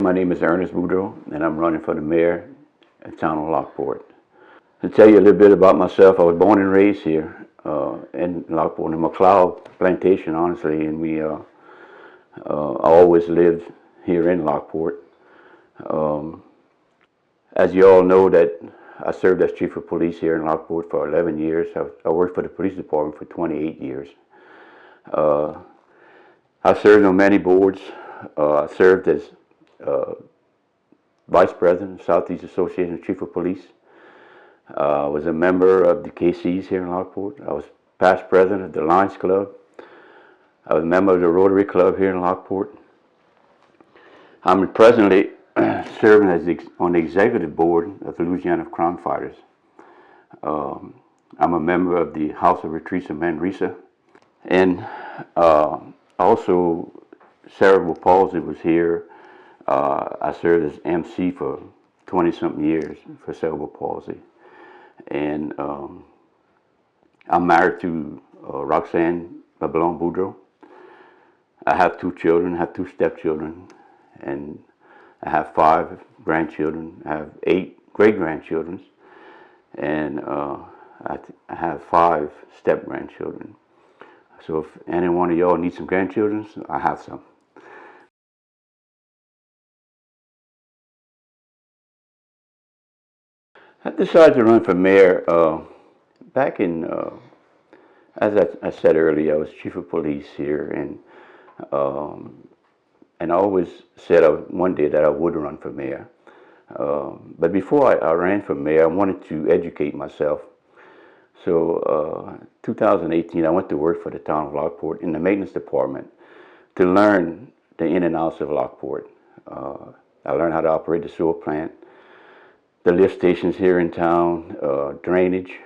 my name is Ernest Boudreaux, and I'm running for the mayor at Town of Lockport. To tell you a little bit about myself, I was born and raised here in Lockport, in McLeod Plantation, honestly, and I always lived here in Lockport. As you all know, that I served as chief of police here in Lockport for 11 years. I worked for the police department for 28 years. I served on many boards. I served as Vice President of Southeast Association of Chief of Police. I was a member of the KCs here in Lockport. I was past president of the Lions Club. I was a member of the Rotary Club here in Lockport. I'm presently serving on the executive board of the Louisiana Crime Fighters. I'm a member of the House of Retreats of Manresa. And also, cerebral palsy was here. I served as MC for 20-something years for cerebral palsy. And I'm married to Roxanne Boudreaux. I have 2 children, I have 2 stepchildren, and I have 5 grandchildren. I have 8 great-grandchildren, and I have 5 step-grandchildren. So if any one of y'all needs some grandchildren, I have some. I decided to run for mayor back in, as I said earlier, I was chief of police here, and I always said one day that I would run for mayor. But before I ran for mayor, I wanted to educate myself. So 2018, I went to work for the Town of Lockport in the maintenance department to learn the in and outs of Lockport. I learned how to operate the sewer plant, the lift stations here in town, drainage.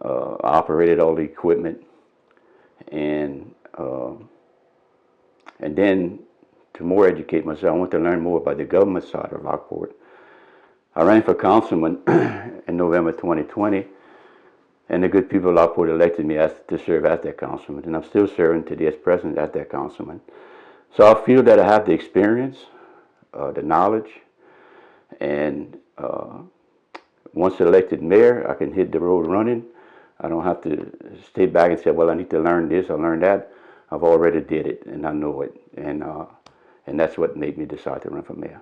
I operated all the equipment, and then to more educate myself, I want to learn more about the government side of Lockport. I ran for councilman in November 2020, and the good people of Lockport elected me to serve as their councilman, and I'm still serving today as president as their councilman. So I feel that I have the experience, the knowledge, and once elected mayor, I can hit the road running. I don't have to stay back and say, well, I need to learn this or learn that. I've already did it, and I know it, and that's what made me decide to run for mayor.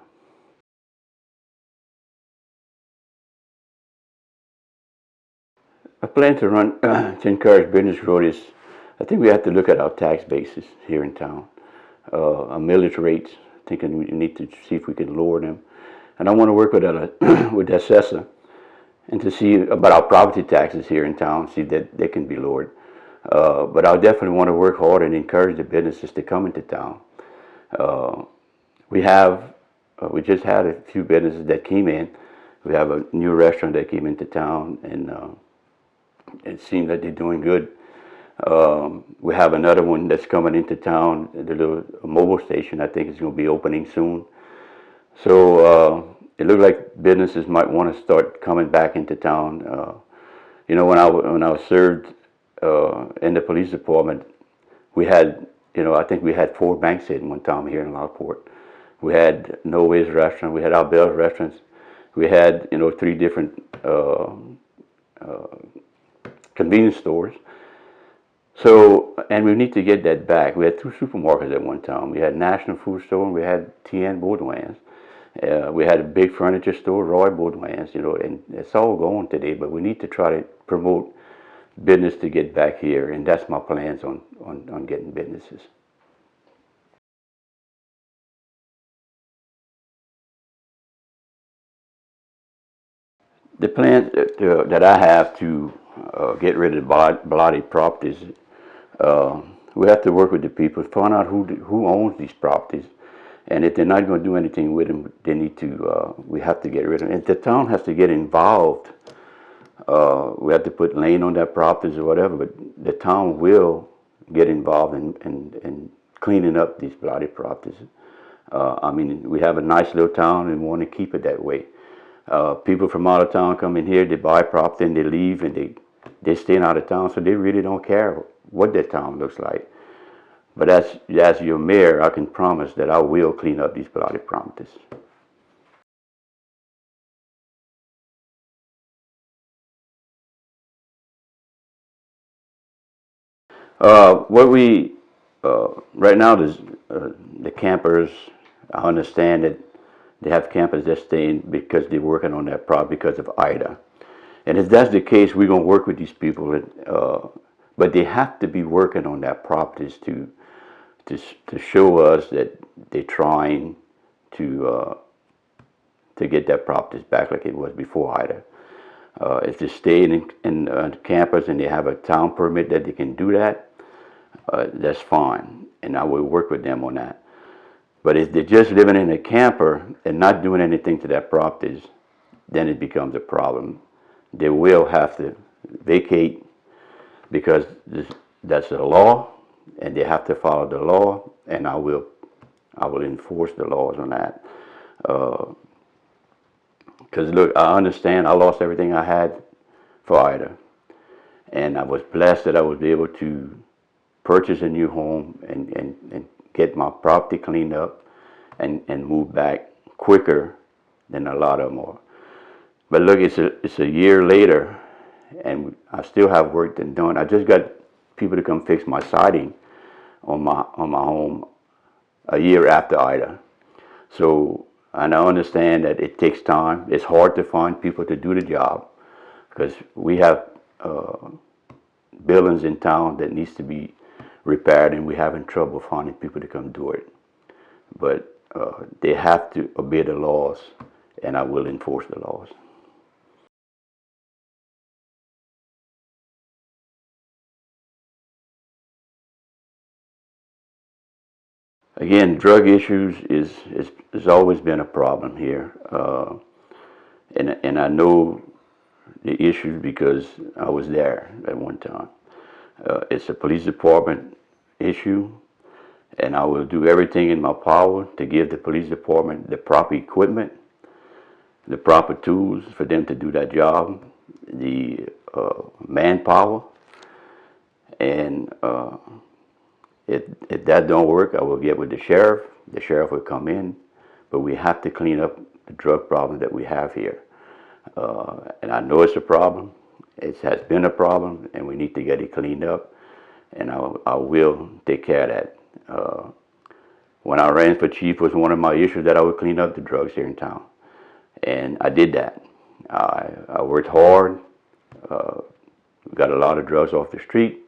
I plan to run to encourage business growth. I think we have to look at our tax basis here in town. Our millage rates, thinking we need to see if we can lower them. And I want to work with the assessor and to see about our property taxes here in town, see that they can be lowered. But I definitely want to work hard and encourage the businesses to come into town. We just had a few businesses that came in. We have a new restaurant that came into town, and it seems that they're doing good. We have another one that's coming into town, the little mobile station. I think it's going to be opening soon. So it looks like businesses might want to start coming back into town. You know, when I served in the police department, we had, I think we had 4 banks at one time here in Lockport. We had Noah's restaurant, we had Albell's restaurants, we had 3 different convenience stores. So, and we need to get that back. We had 2 supermarkets at one time. We had National Food Store and we had T.N. Baudouin's. We had a big furniture store, Roy Baudouin's, and it's all going today, but we need to try to promote business to get back here, and that's my plans on getting businesses. The plan that I have to get rid of blighted properties, we have to work with the people, find out who owns these properties, and if they're not going to do anything with them, they need to. We have to get rid of them. And the town has to get involved. We have to put lane on their properties or whatever, but the town will get involved in cleaning up these blighted properties. I mean, we have a nice little town and we want to keep it that way. People from out of town come in here, they buy property and they leave, and they stay out of town, so they really don't care what their town looks like. But as your mayor, I can promise that I will clean up these blighted properties. What we right now, the campers. I understand that they have campers that stay in because they're working on that project because of Ida. And if that's the case, we're gonna work with these people. But they have to be working on that properties to to show us that they're trying to to get that properties back like it was before Ida. If they stay in campus and they have a town permit that they can do that, that's fine, and I will work with them on that. But if they're just living in a camper and not doing anything to that properties, then it becomes a problem. They will have to vacate because that's the law, and they have to follow the law, and I will enforce the laws on that. Because look, I understand I lost everything I had for Ida, and I was blessed that I was able to purchase a new home and get my property cleaned up and move back quicker than a lot of them are. But look, it's a year later, and I still have work to do. I just got people to come fix my siding on my home a year after Ida. So, and I understand that it takes time. It's hard to find people to do the job because we have buildings in town that needs to be repaired, and we're having trouble finding people to come do it. But they have to obey the laws, and I will enforce the laws. Again, drug issues has always been a problem here, and I know the issues because I was there at one time. It's a police department issue, and I will do everything in my power to give the police department the proper equipment, the proper tools for them to do that job, the manpower, and if that don't work, I will get with the sheriff. The sheriff will come in, but we have to clean up the drug problem that we have here. And I know it's a problem. It has been a problem, and we need to get it cleaned up. And I will take care of that. When I ran for chief, was one of my issues that I would clean up the drugs here in town, and I did that. I worked hard. Got a lot of drugs off the street,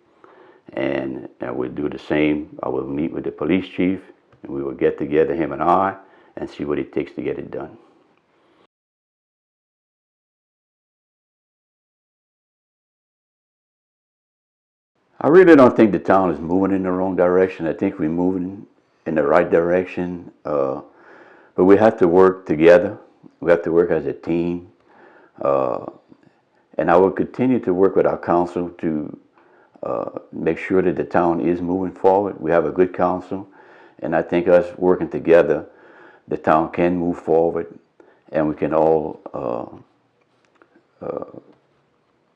and I would do the same. I will meet with the police chief, and we will get together, him and I, and see what it takes to get it done. I really don't think the town is moving in the wrong direction. I think we're moving in the right direction, but we have to work together. We have to work as a team, and I will continue to work with our council to make sure that the town is moving forward. We have a good council, and I think us working together, the town can move forward, and we can all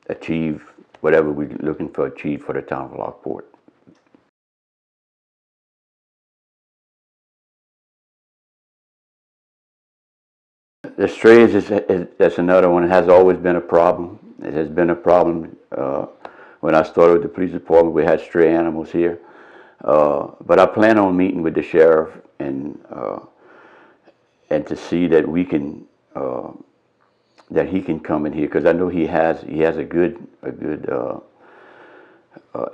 achieve whatever we're looking for achieve for the town of Lockport. The strays that's another one. It has always been a problem. It has been a problem. When I started with the police department, we had stray animals here. But I plan on meeting with the sheriff and to see that we can that he can come in here because I know he has a good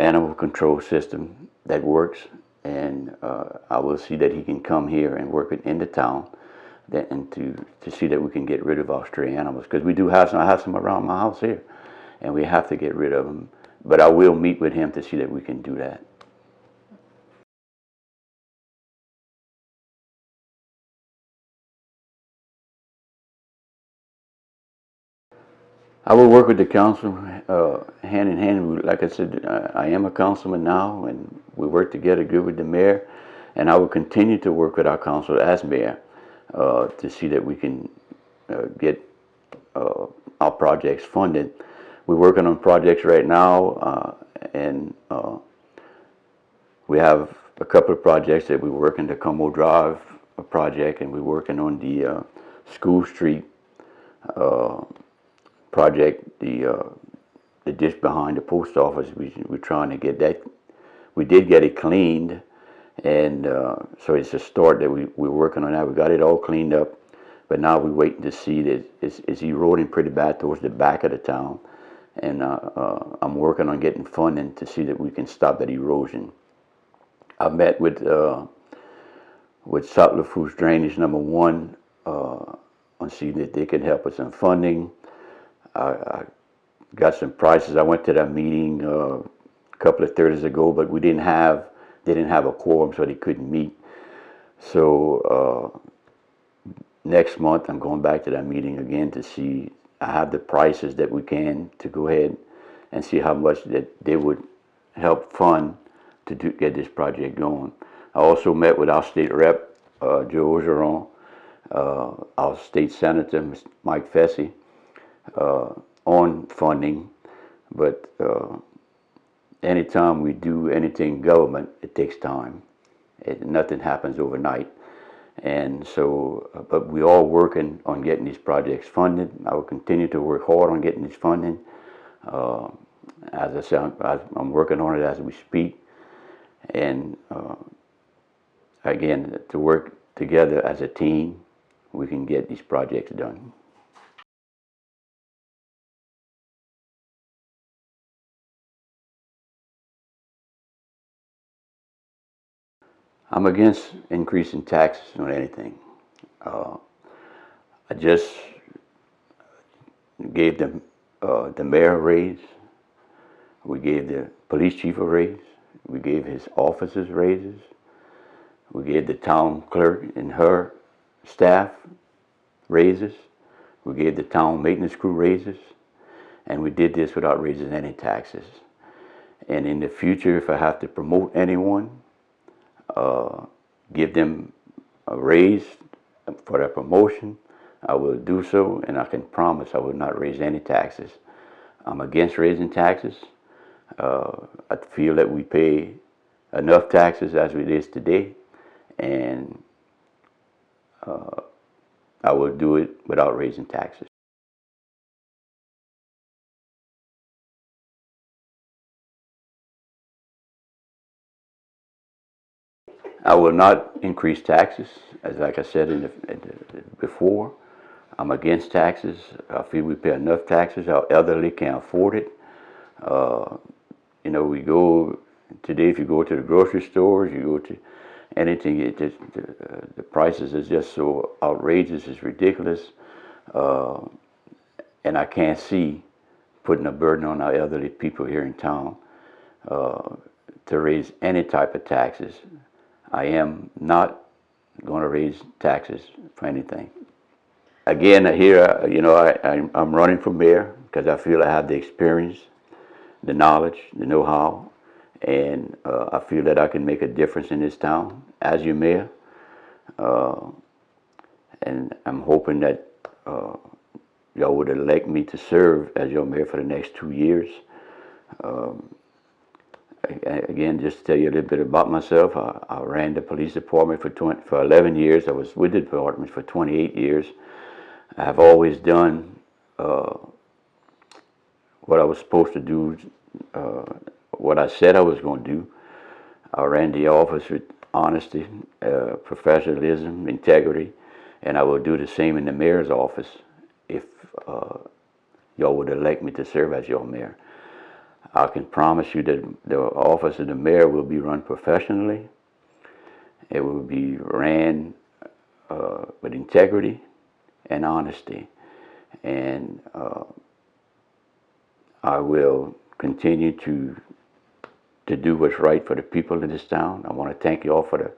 animal control system that works, and I will see that he can come here and work in the town, and to see that we can get rid of our stray animals because we do have some. I have some around my house here, and we have to get rid of them. But I will meet with him to see that we can do that. I will work with the council hand in hand. Like I said, I am a councilman now, and we work together good with the mayor. And I will continue to work with our council as mayor to see that we can get our projects funded. We're working on projects right now, and we have a couple of projects that we're working. The Como Drive project, and we're working on the School Street project, the ditch behind the post office. We're trying to get that we did get it cleaned, and so it's a start that we're working on that. We got it all cleaned up, but now we're waiting to see that it's eroding pretty bad towards the back of the town, and I'm working on getting funding to see that we can stop that erosion. I met with South Lafourche Drainage #1 on seeing that they can help with some funding. I got some prices. I went to that meeting a couple of Thursdays ago, but they didn't have a quorum, so they couldn't meet. So next month I'm going back to that meeting again to see. I have the prices that we can to go ahead and see how much that they would help fund to get this project going. I also met with our state rep, Joe Orgeron, our state senator, Mike Fessy, on funding. But anytime we do anything government, it takes time. Nothing happens overnight. And so, but we are working on getting these projects funded. I will continue to work hard on getting this funding. As I said, I'm working on it as we speak. And again, to work together as a team, we can get these projects done. I'm against increasing taxes on anything. I just gave the mayor a raise. We gave the police chief a raise. We gave his officers raises. We gave the town clerk and her staff raises. We gave the town maintenance crew raises. And we did this without raising any taxes. And in the future, if I have to promote anyone, give them a raise for their promotion, I will do so, and I can promise I will not raise any taxes. I'm against raising taxes. I feel that we pay enough taxes as it is today, and I will do it without raising taxes. I will not increase taxes, as like I said before. I'm against taxes. I feel we pay enough taxes. Our elderly can't afford it. You know, we go today. If you go to the grocery stores, you go to anything. The prices are just so outrageous. It's ridiculous, and I can't see putting a burden on our elderly people here in town to raise any type of taxes. I am not going to raise taxes for anything. Again, here, you know, I'm running for mayor because I feel I have the experience, the knowledge, the know-how, and I feel that I can make a difference in this town as your mayor. And I'm hoping that y'all would elect me to serve as your mayor for the next 2 years. Again, just to tell you a little bit about myself, I ran the police department for 11 years. I was with the department for 28 years. I've always done what I was supposed to do, what I said I was going to do. I ran the office with honesty, professionalism, integrity, and I will do the same in the mayor's office if y'all would elect me to serve as your mayor. I can promise you that the office of the mayor will be run professionally. It will be ran with integrity and honesty. And I will continue to do what's right for the people of this town. I want to thank you all for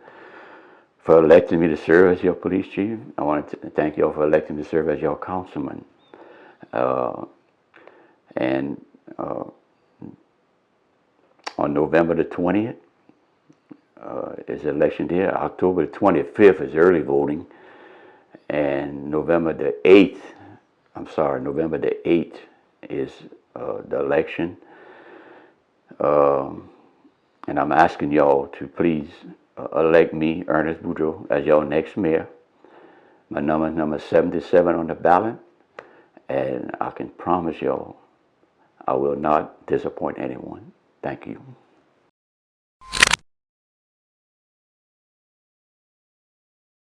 electing me to serve as your police chief. I want to thank you all for electing me to serve as your councilman. On November the 20th is election day. October the 25th is early voting. And November the 8th is the election. And I'm asking y'all to please elect me, Ernest Boudreaux, as your next mayor. My number is number 77 on the ballot. And I can promise y'all I will not disappoint anyone. Thank you.